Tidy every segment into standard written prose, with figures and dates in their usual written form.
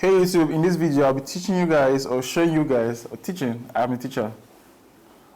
Hey YouTube, in this video I'll be teaching you guys or showing you guys, or teaching, I'm a teacher,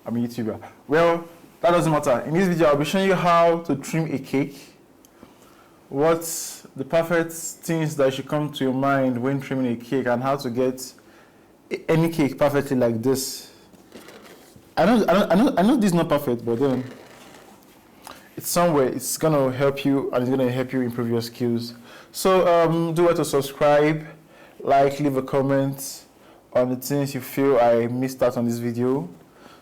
I'm a YouTuber. Well, that doesn't matter. In this video I'll be showing you how to trim a cake, what's the perfect things that should come to your mind when trimming a cake, and how to get any cake perfectly like this. I know this is not perfect, but then it's somewhere, it's gonna help you and it's gonna help you improve your skills. So do well to subscribe, like, leave a comment on the things you feel I missed out on this video.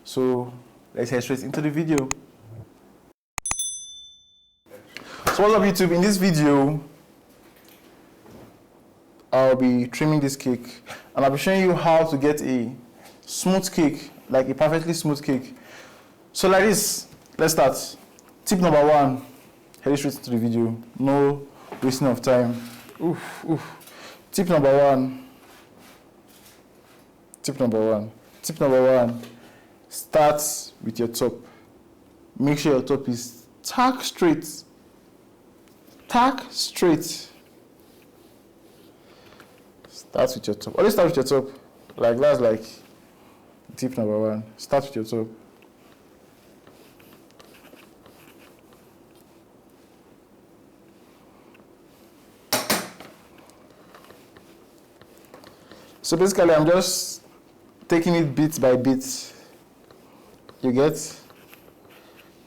So let's head straight into the video. So what's up YouTube? In this video I'll be trimming this cake and I'll be showing you how to get a smooth cake, like a perfectly smooth cake. So like this, let's start. Tip number one, head straight into the video, no wasting of time. Tip number one, start with your top. Make sure your top is tack straight. Start with your top. Always start with your top. Like that's like tip number one. Start with your top. So basically, I'm just taking it bit by bit. You get?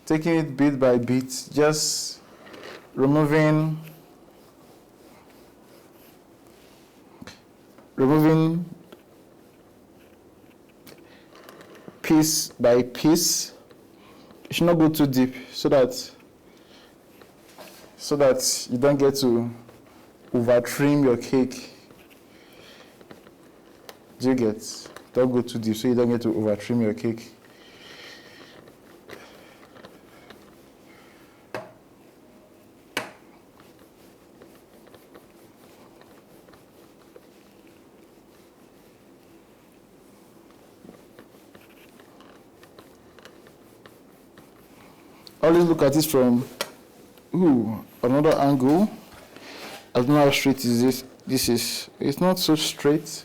Taking it bit by bit, just removing piece by piece. You should not go too deep so that you don't get to over trim your cake. Do you get? Don't go too deep so you don't get to over trim your cake. Always look at it from another angle. I don't know how straight is this. This is, it's not so straight.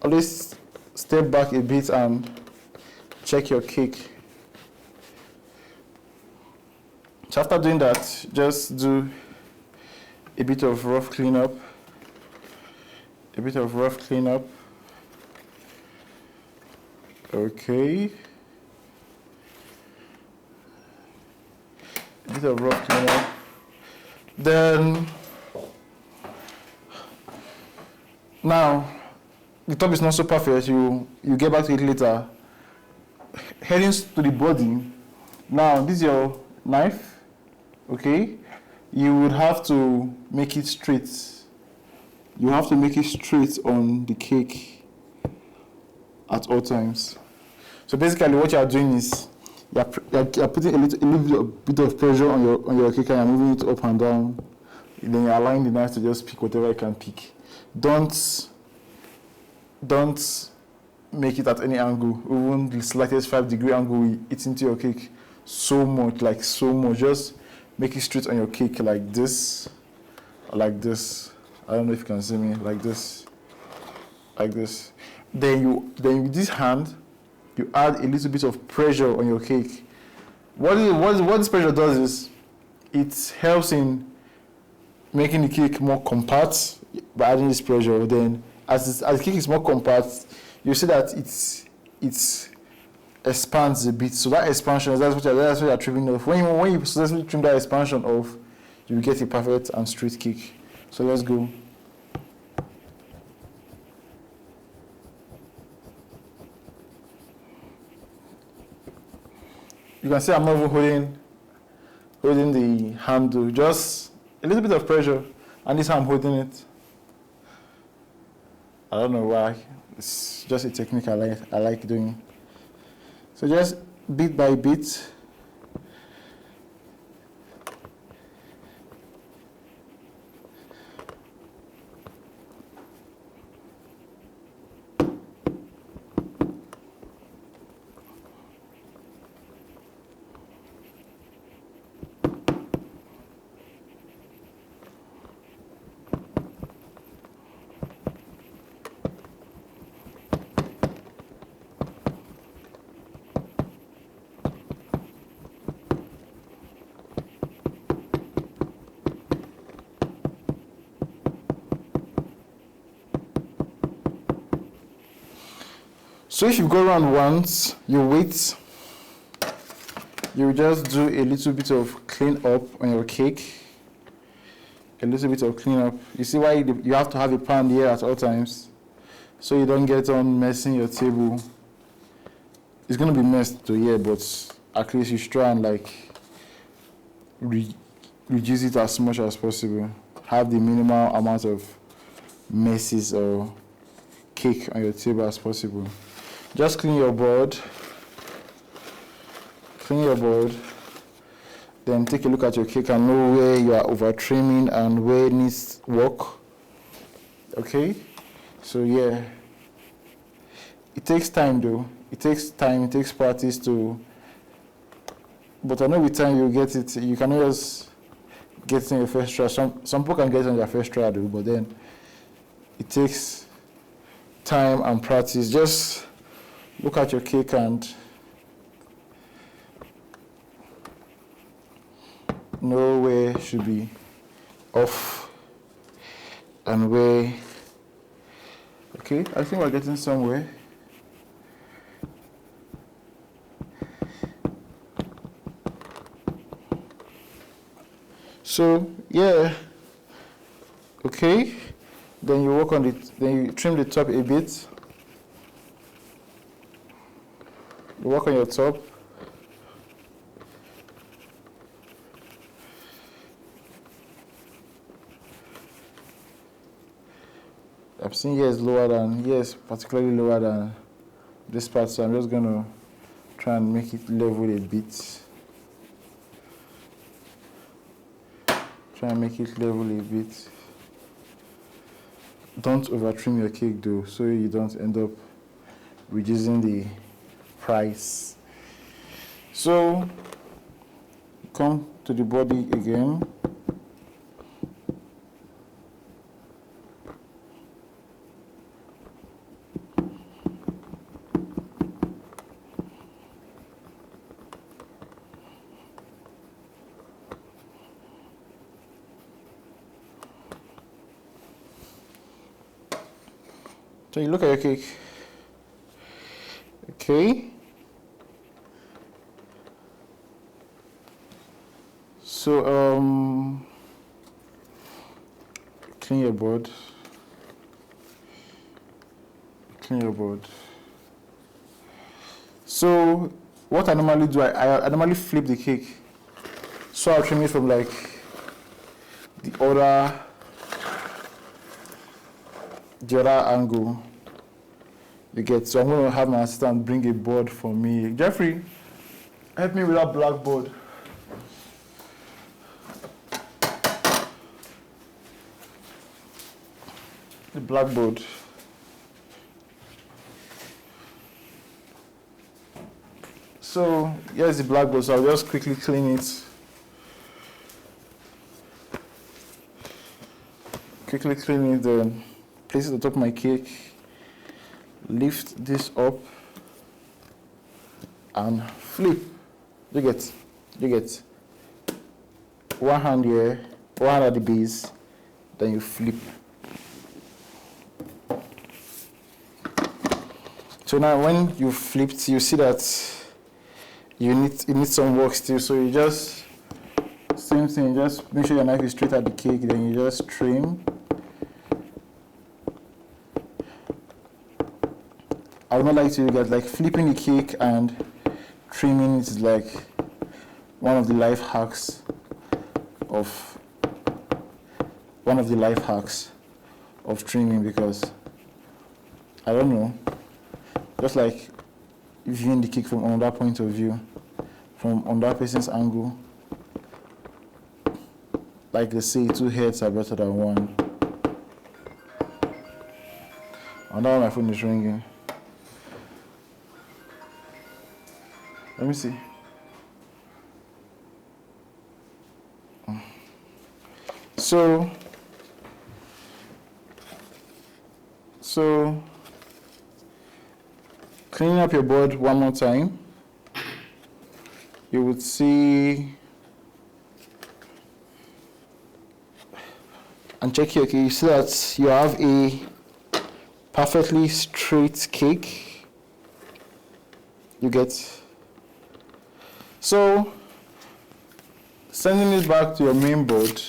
Always step back a bit and check your cake. So after doing that, just do a bit of rough cleanup. Okay. A bit of rough cleanup. Then, now, the top is not so perfect, you get back to it later. Heading to the body. Now, this is your knife, okay? You would have to make it straight. You have to make it straight on the cake at all times. So basically what you are doing is, you're putting a little bit of pressure on your cake and you're moving it up and down. Then you're allowing the knife to just pick whatever you can pick. Don't make it at any angle. Even the slightest 5-degree angle will eat into your cake so much. Just make it straight on your cake like this, or like this. I don't know if you can see me, like this. Then with this hand, you add a little bit of pressure on your cake. What this pressure does is, it helps in making the cake more compact by adding this pressure. Then as the cake is more compact, you see that it expands a bit. So that expansion, that's what you're trimming off. When you successfully trim that expansion off, you will get a perfect and straight cake. So let's go. You can see I'm not even holding the handle, just a little bit of pressure, and this how I'm holding it. I don't know why. It's just a technique I like doing. So just bit by bit. So if you go around once, you wait, you just do a little bit of clean up on your cake. A little bit of clean up. You see why you have to have a pan here at all times, so you don't get on messing your table. It's going to be messed to here, but at least you should try and like reduce it as much as possible. Have the minimal amount of messes or cake on your table as possible. Just clean your board. Clean your board. Then take a look at your cake and know where you are over trimming and where it needs work. Okay? So yeah. It takes time though. It takes time, it takes practice to, but I know with time you'll get it. You can just get it in your first try. Some people can get it on their first try though, but then it takes time and practice. Just look at your cake and know where it should be off and where. Okay, I think we're getting somewhere. So yeah, okay, then you work on it, then you trim the top a bit. You work on your top. I've seen here is lower than, yes, particularly lower than this part, so I'm just gonna try and make it level a bit. Try and make it level a bit. Don't over trim your cake though, so you don't end up reducing the price. So come to the body again. So you look at your cake. Okay. So clean your board. Clean your board. So what I normally do, I normally flip the cake. So I'll trim it from like the other angle. You get, so I'm going to have my assistant bring a board for me. Jeffrey, help me with that blackboard. The blackboard. So here's the blackboard, so I'll just quickly clean it. Quickly clean it, then place it on top of my cake. Lift this up and flip. You get one hand here, one hand at the base, then you flip. So now when you flipped, you see that it needs some work still, so you just, same thing, just make sure your knife is straight at the cake, then you just trim. I would not like to get like flipping the cake and trimming is like one of the life hacks of trimming, because I don't know, just like viewing the cake from another point of view, from another person's angle. Like they say, two heads are better than one. And now my phone is ringing. Let me see. So cleaning up your board one more time, you would see and check here, okay, you see that you have a perfectly straight cake. You get? So, sending it back to your main board,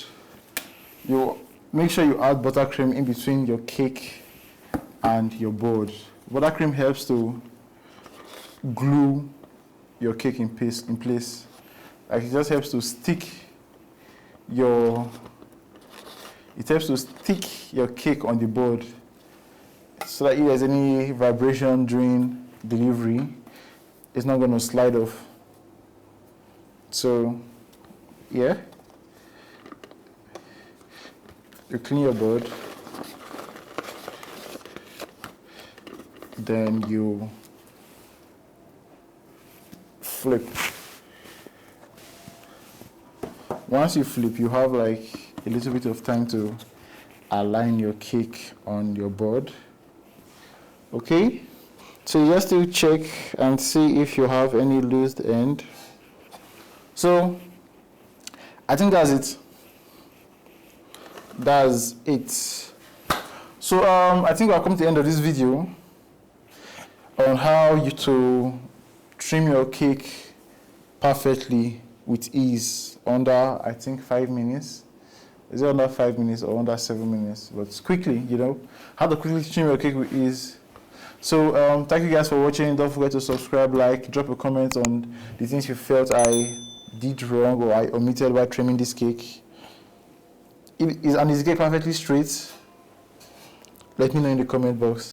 you make sure you add buttercream in between your cake and your board. Buttercream helps to glue your cake in place. Like, it just helps to stick your cake on the board, so that if there's any vibration during delivery, it's not going to slide off. So, yeah, you clean your board, then you flip. Once you flip, you have like a little bit of time to align your cake on your board. Okay, so you just to check and see if you have any loose end. So I think that's it. So I think I've come to the end of this video on how you to trim your cake perfectly with ease under, I think, 5 minutes. Is it under 5 minutes or under 7 minutes? But quickly, you know, how to quickly trim your cake with ease. So thank you guys for watching. Don't forget to subscribe, like, drop a comment on the things you felt I did wrong or I omitted while trimming this cake. And is the cake perfectly straight? Let me know in the comment box.